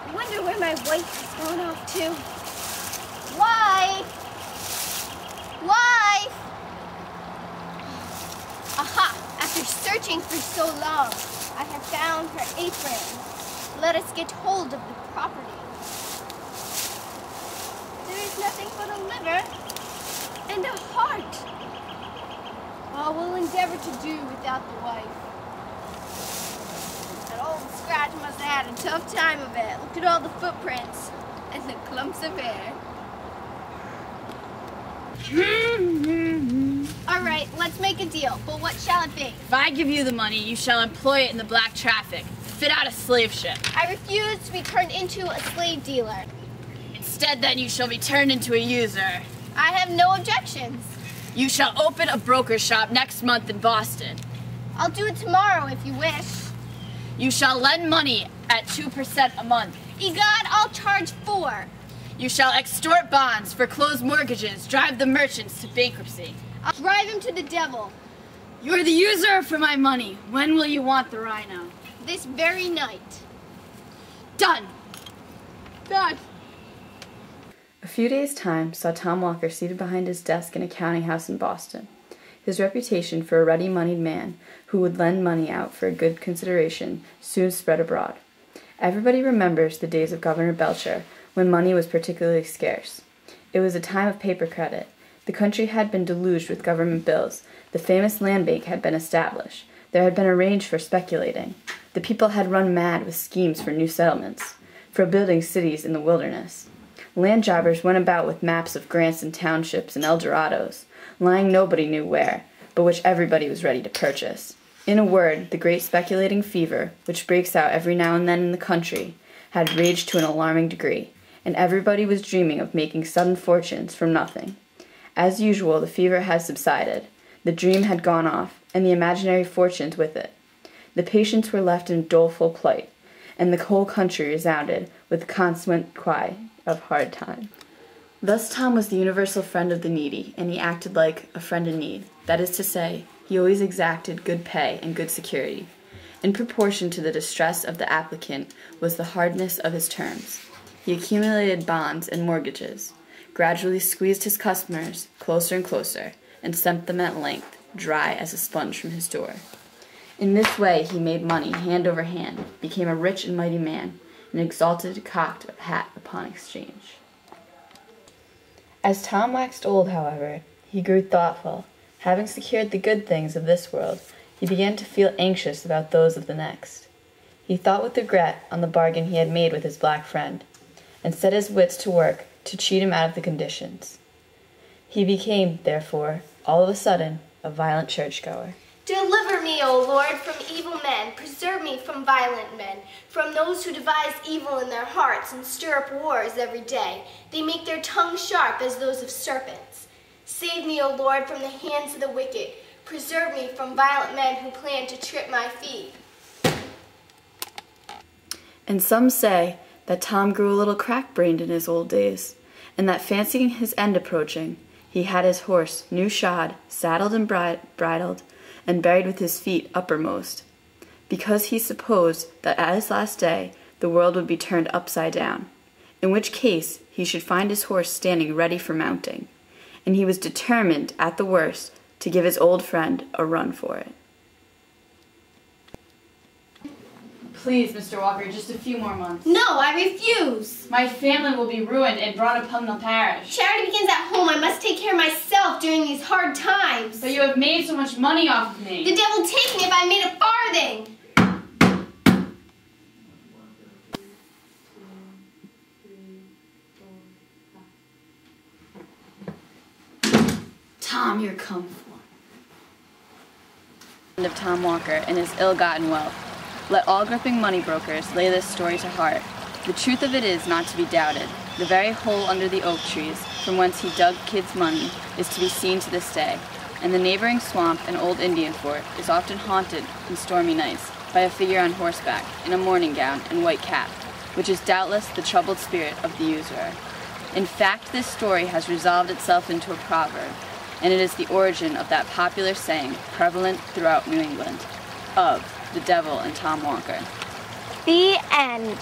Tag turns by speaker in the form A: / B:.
A: I wonder where my wife is going off to. Wife! Wife! Aha! After searching for so long, I have found her apron. Let us get hold of the property. There is nothing but a liver and a heart. All we'll endeavor to do without the wife. That old Scratch must have had a tough time of it. Look at all the footprints and the clumps of hair. All right, let's make a deal, but what shall it be?
B: If I give you the money, you shall employ it in the black traffic. Fit out a slave ship.
A: I refuse to be turned into a slave dealer.
B: Instead, then, you shall be turned into a user.
A: I have no objections.
B: You shall open a broker shop next month in Boston.
A: I'll do it tomorrow if you wish.
B: You shall lend money at 2% a month.
A: Egad, I'll charge 4.
B: You shall extort bonds, foreclose mortgages, drive the merchants to bankruptcy.
A: I'll drive him to the devil.
B: You are the user for my money. When will you want the rhino?
A: This very night.
B: Done. Done.
C: A few days' time saw Tom Walker seated behind his desk in a counting house in Boston. His reputation for a ready-moneyed man who would lend money out for a good consideration soon spread abroad. Everybody remembers the days of Governor Belcher, when money was particularly scarce. It was a time of paper credit. The country had been deluged with government bills. The famous land bank had been established. There had been a range for speculating. The people had run mad with schemes for new settlements, for building cities in the wilderness. Land jobbers went about with maps of grants and townships and Eldorados, lying nobody knew where, but which everybody was ready to purchase. In a word, the great speculating fever, which breaks out every now and then in the country, had raged to an alarming degree, and everybody was dreaming of making sudden fortunes from nothing. As usual, the fever had subsided. The dream had gone off, and the imaginary fortunes with it. The patients were left in doleful plight, and the whole country resounded with the consequent cry of hard time. Thus Tom was the universal friend of the needy, and he acted like a friend in need. That is to say, he always exacted good pay and good security. In proportion to the distress of the applicant was the hardness of his terms. He accumulated bonds and mortgages, gradually squeezed his customers closer and closer, and sent them at length dry as a sponge from his door. In this way he made money hand over hand, became a rich and mighty man, and exalted cocked a hat upon exchange. As Tom waxed old, however, he grew thoughtful. Having secured the good things of this world, he began to feel anxious about those of the next. He thought with regret on the bargain he had made with his black friend, and set his wits to work to cheat him out of the conditions. He became, therefore, all of a sudden, a violent churchgoer.
A: Deliver me, O Lord, from evil men. Preserve me from violent men, from those who devise evil in their hearts and stir up wars every day. They make their tongues sharp as those of serpents. Save me, O Lord, from the hands of the wicked. Preserve me from violent men who plan to trip my feet.
C: And some say that Tom grew a little crack-brained in his old days, and that fancying his end approaching, he had his horse new shod, saddled and bridled, and buried with his feet uppermost, because he supposed that at his last day the world would be turned upside down, in which case he should find his horse standing ready for mounting, and he was determined, at the worst, to give his old friend a run for it.
B: Please, Mr. Walker, just a few more months.
A: No, I refuse.
B: My family will be ruined and brought upon the parish.
A: Charity begins at home. I must take care of myself during these hard times.
B: But you have made so much money off of me.
A: The devil take me if I made a farthing.
B: Tom, you're come for.
C: Of Tom Walker and his ill-gotten wealth. Let all gripping money brokers lay this story to heart. The truth of it is not to be doubted. The very hole under the oak trees, from whence he dug Kid's money, is to be seen to this day, and the neighboring swamp and old Indian fort is often haunted in stormy nights by a figure on horseback, in a morning gown and white cap, which is doubtless the troubled spirit of the usurer. In fact, this story has resolved itself into a proverb, and it is the origin of that popular saying prevalent throughout New England, of the devil and Tom Walker.
A: The end.